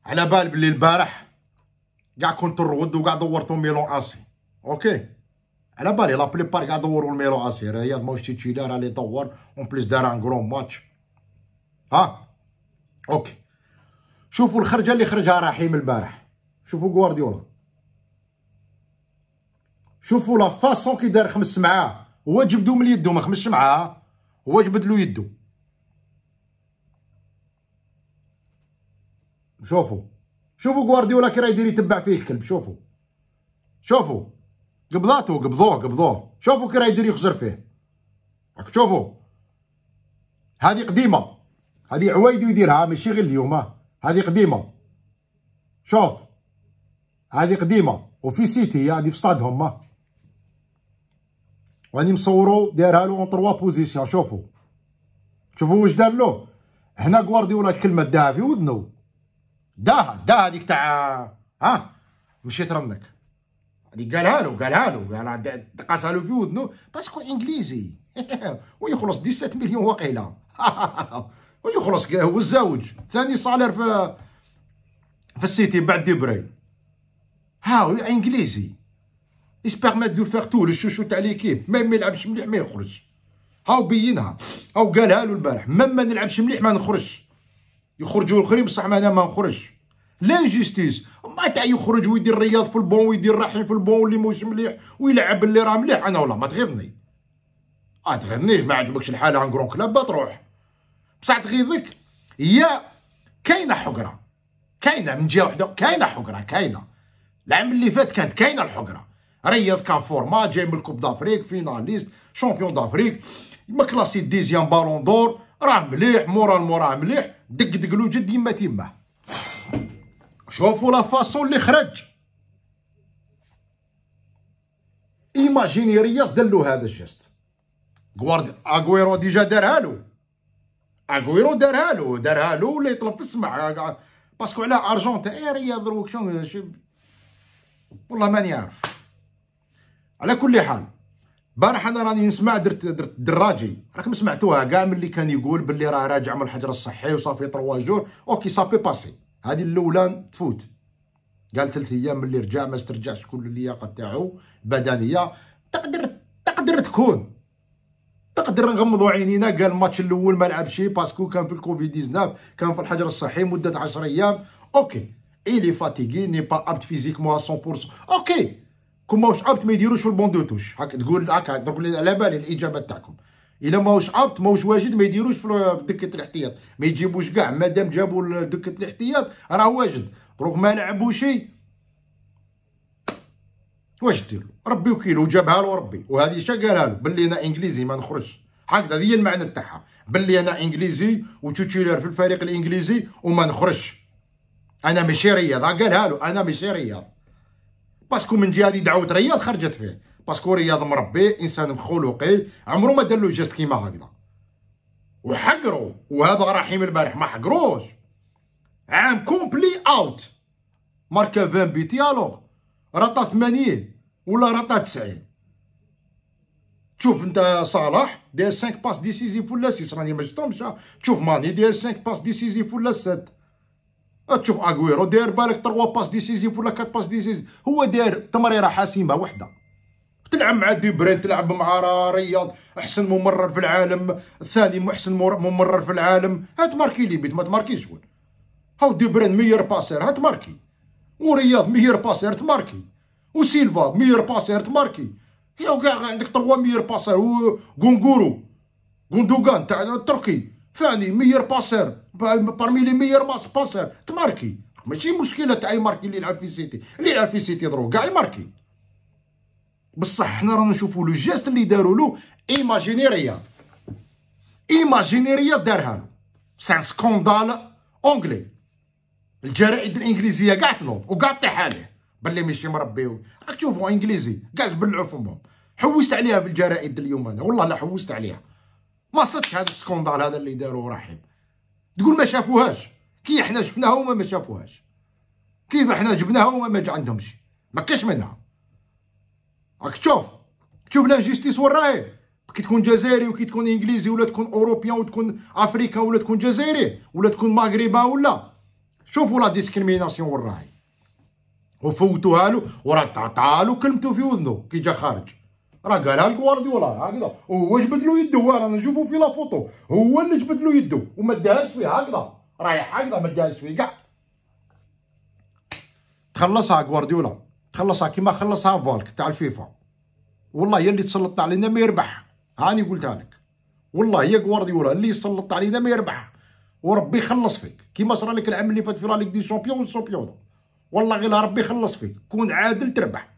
على بال بلي البارح كاع كنت نرود وكاع دورتو ميلون اسي. اوكي على بالي لا بليبار كاع دوروا الميلون اسي. رياض ماهوش تيتشيلار راه لي دور اون بليس دار ان كرون ماتش. اوكي شوفوا الخرجه اللي خرجها رحيم البارح. شوفوا غوارديولا، شوفوا لا فاسون كي دار خمس معاه. هو جبدو من يدو ما خمسش معاه، هو جبدلو يدو. شوفوا غوارديولا كي راه يدير يتبع فيه الكلب. شوفوا قبضوه. شوفوا كي راه يدير يخزر فيه. راك تشوفوا هذه قديمه، هذه عوايدو يديرها ماشي غير اليوم. هذه قديمه. شوف هذه قديمه وفي سيتي هذه في ستادهم. واني مصورو دارها له اون 3 بوزيسيون. شوفوا واش دار له هنا غوارديولا. الكلمه داها في وذنو، داها هذيك تاع مشيت رنك. هذه قالها له دقاسها له في وذنو باسكو انجليزي. ويخلص 17 مليون وقيله. ويخلص هو الزوج ثاني صالير في السيتي بعد ديبري. هو انجليزي يسبيرميت دو فيغ تو الشوشو تاع ليكيب. ما يلعبش مليح ما يخرجش. هاو بينها، هاو قالها له البارح. ما نلعبش مليح ما نخرجش. يخرجوا الاخرين بصح انا ما نخرجش. لانجستيس ما تاع يخرج ويدير الرياض في البون ويدير رحيم في البون واللي موش مليح ويلعب اللي راه مليح. انا والله ما تغيظني. تغيظنيش. ما عجبكش الحال عن كرون كلاب تروح بصح تغيظك. هي كاينه حقره، كاينه من جهه وحده، كاينه حقره. كاينه العام اللي فات كانت كاينه الحقره. رياض كان فورما جاي من الكوب دافريك، فيناليست شامبيون دافريك، ما كلاسي ديزيام بالون دور، راه مليح موراه مليح. دق له جد يما تيماه. شوفوا لا فاسون اللي خرج. ايماجيني رياض دار له هذا الجست. اغويرو ديجا دارها له ولا يطلب في السمع باسكو على ارجنتين. رياض دروك والله ماني عارف. على كل حال بارح انا راني نسمع درت دراجي. راكم سمعتوها كاع ملي كان يقول باللي راه راجع من الحجر الصحي وصافي 3 جور. اوكي صافي باسي. هذه الاولى تفوت. قال 3 ايام ملي رجع ما استرجعش كل اللياقه تاعو بدنيه. تقدر تكون. تقدر نغمضوا عينينا. قال الماتش الاول ما لعبش باسكو كان في الكوفيد 19 كان في الحجر الصحي مده 10 ايام. اوكي إلي فاتيغي ني با ابت فيزيكمون 100%. اوكي كون ماهوش ابت ما يديروش في البون دو توش. هاك تقول هاكا درك على بالي الاجابه تاعكم. الا ماهوش ابت ماهوش واجد ما يديروش في دكه الاحتياط. ما يجيبوش كاع مادام جابوا دكه الاحتياط راه واجد. دروك ما لعبوش واش دير ربي وكيلو جابها له ربي. وهذه شا قالها له باللي انا انجليزي ما نخرجش. هكذا هي المعنى تاعها باللي انا انجليزي وتشيلر في الفريق الانجليزي وما نخرجش. انا ماشي رياض. قالها له انا ماشي رياض باسكو من جهه دعوه رياض خرجت فيه. باسكو رياض مربي انسان خلقي عمره ما دار له جست كيما هكذا. وحقروا وهذا رحيم البارح ما حقروش. عام كومبلي اوت ماركا 20 بيتي. الوغ رطا 80 ولا رطا 90. تشوف انت صلاح داير 5 باس ديسيزيف ولا 6. راني ما شفتهمش. تشوف ماني داير 5 باس ديسيزيف ولا 7. تشوف اغويرو داير بالك 3 باس ديسيزيف ولا 4 باس ديسيزيف. هو داير تمريره حاسمه وحده. تلعب مع ديبرين، تلعب مع رياض احسن ممرر في العالم، الثاني احسن ممرر في العالم. هات ماركي لي بيت ما تماركيش. هاو ديبرين ميور باسير هات ماركي، ورياض ميور باسير تماركي، وسيلفا ميور باسير تماركي. هي كاع عندك 3 ميور باسير. غوندوغان تاع التركي ثاني ميور باسير بارمي لي ميور باسير تماركي. ماشي مشكله تاع يماركي اللي يلعب في سيتي. اللي يلعب في سيتي دروك كاع يماركي. بصح حنا رانا نشوفوا لو جيست اللي داروا له. ايماجيني رياض دارها له. سان سكوندال اونغلي. الجرائد الانجليزيه كاع تنوض وكاع طيح عليه باللي ماشي مربي. راك تشوفوا انجليزي كاع جبلعوا فمهم. حوست عليها في الجرائد اليوم انا والله لا حوست عليها. ما صدتش هذا السكوندال هذا اللي داروا رحيم. تقول ما شافوهاش كي احنا شفناها هما ما شافوهاش. كيف احنا جبناها هما ما عندهمش. ما كاش منها. راك تشوف لا جيستيس وين راهي. كي تكون جزائري وكي تكون انجليزي ولا تكون اوروبيان وتكون افريكان ولا تكون جزائري ولا تكون مغربان ولا شوفوا لا ديسكريميناسيون والراهي، وفوتوها له وراه تعطاها له كلمته في وذنه كي جا خارج، راه قالها لكوارديولا هكذا، وهو جبد له يدو، رانا نشوفو في لا فوتو هو اللي جبد له يدو وما داهاش فيه هكذا، رايح هكذا ما داهاش فيه كاع. تخلصها كوارديولا، تخلصها كيما خلصها فالك تاع الفيفا، والله هي اللي تسلط علينا ما يربح، هاني قلتها لك، والله هي كوارديولا اللي يسلط علينا ما يربح، وربي يخلص فيك كيما صرا لك العام اللي فات في لا ليغ دي شامبيون والشامبيون، والله غير ربي يخلص فيك، كون عادل تربح.